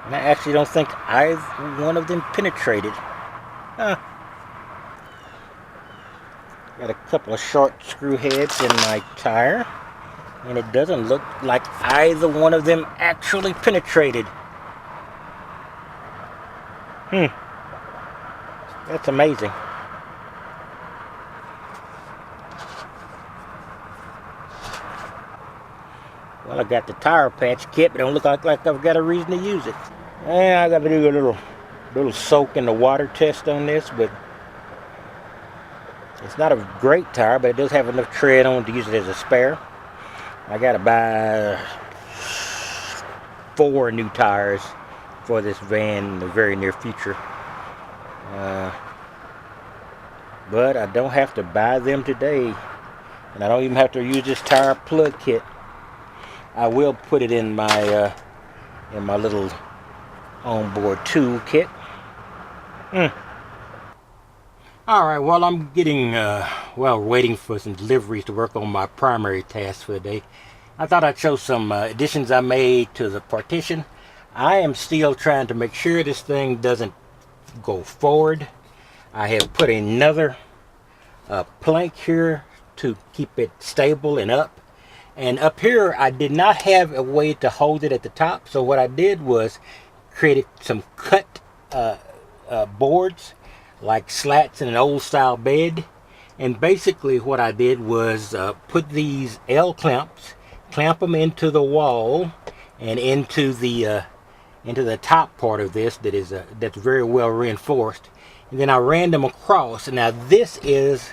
And I actually don't think either one of them penetrated. Huh. Got a couple of short screw heads in my tire, and it doesn't look like either one of them actually penetrated. That's amazing. Well, I got the tire patch kit, but it don't look like I've got a reason to use it. And I got to do a little soak in the water test on this, but it's not a great tire, but it does have enough tread on to use it as a spare. I got to buy 4 new tires for this van in the very near future. But I don't have to buy them today, and I don't even have to use this tire plug kit. I will put it in my little onboard tool kit. All right, well, I'm getting waiting for some deliveries to work on my primary task for the day. I thought I'd show some additions I made to the partition. I am still trying to make sure this thing doesn't go forward. I have put another plank here to keep it stable and up. And up here, I did not have a way to hold it at the top. So what I did was created some cut boards, like slats in an old style bed. And basically what I did was put these L clamps, clamp them into the wall and into the top part of this that's very well reinforced. And then I ran them across. And now this is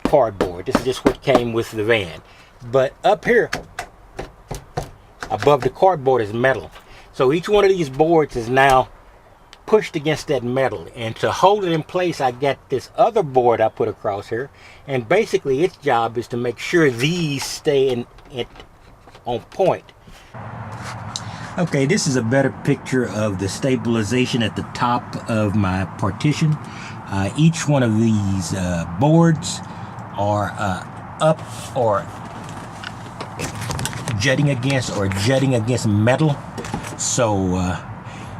cardboard. This is just what came with the van. But up here above the cardboard is metal. So each one of these boards is now pushed against that metal, and to hold it in place I got this other board I put across here, and basically its job is to make sure these stay on point. Okay, this is a better picture of the stabilization at the top of my partition. Each one of these boards are up or jutting against metal. So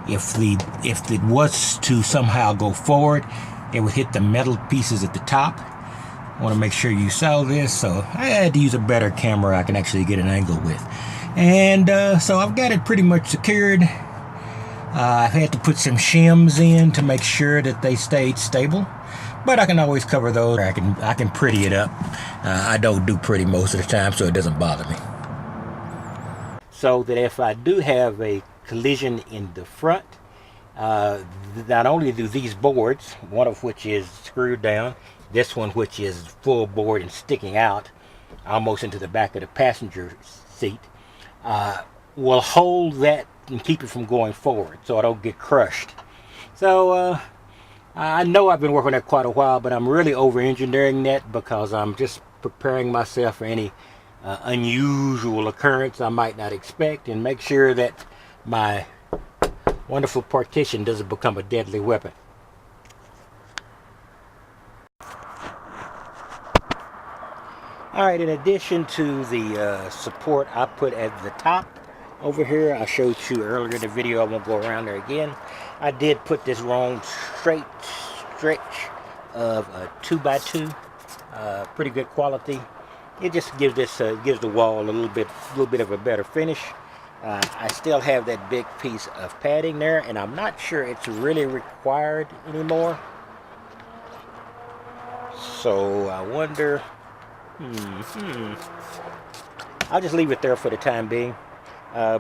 if it was to somehow go forward, it would hit the metal pieces at the top. I want to make sure you saw this, so I had to use a better camera I can actually get an angle with. And so I've got it pretty much secured. I've had to put some shims in to make sure that they stayed stable, but I can always cover those. I can pretty it up. I don't do pretty most of the time, so it doesn't bother me. So that if I do have a collision in the front, not only do these boards, one of which is screwed down, this one which is full board and sticking out almost into the back of the passenger seat, will hold that and keep it from going forward so I don't get crushed. So I know I've been working on that quite a while, but I'm really over-engineering that because I'm just preparing myself for any unusual occurrence I might not expect, and make sure that my wonderful partition doesn't become a deadly weapon. Alright, in addition to the support I put at the top over here, I showed you earlier in the video, I won't go around there again. I did put this long straight stretch of 2x2, pretty good quality. It just gives gives the wall a little bit of a better finish. I still have that big piece of padding there, and I'm not sure it's really required anymore. So I wonder. I'll just leave it there for the time being. You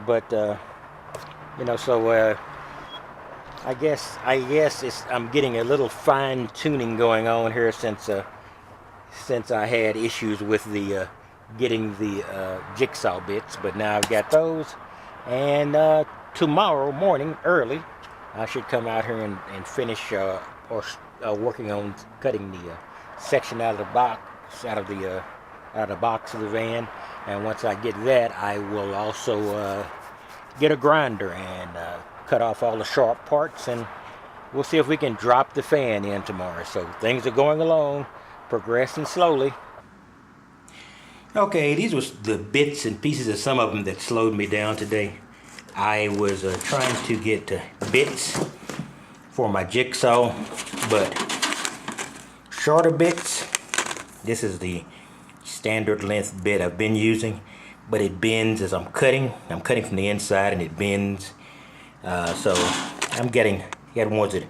know, so I guess I'm getting a little fine tuning going on here since I had issues with the getting the jigsaw bits, but now I've got those. And tomorrow morning early, I should come out here and finish working on cutting the section out of the box, out of the box of the van. And once I get that, I will also get a grinder and cut off all the sharp parts, and we'll see if we can drop the fan in tomorrow. So things are going along, progressing slowly. Okay, these were the bits and pieces of some of them that slowed me down today. I was trying to get bits for my jigsaw, but shorter bits. This is the standard length bit I've been using, but it bends as I'm cutting. I'm cutting from the inside and it bends. So I'm getting ones that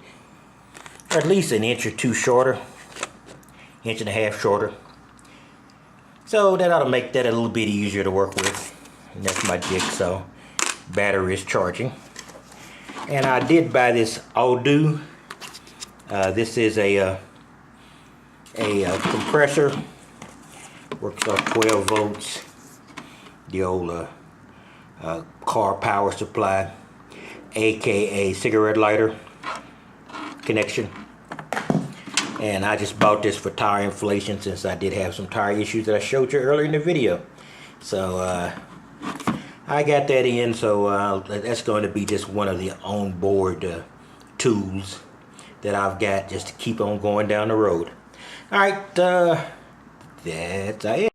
are at least an inch or two shorter, inch and a half shorter. So that ought to make that a little bit easier to work with. And that's my jigsaw. Battery is charging. And I did buy this Odoo. This is a compressor. Works off 12 volts. The old car power supply, aka cigarette lighter connection. And I just bought this for tire inflation, since I did have some tire issues that I showed you earlier in the video. So I got that in, so that's going to be just one of the onboard tools that I've got just to keep on going down the road. Alright, that's it.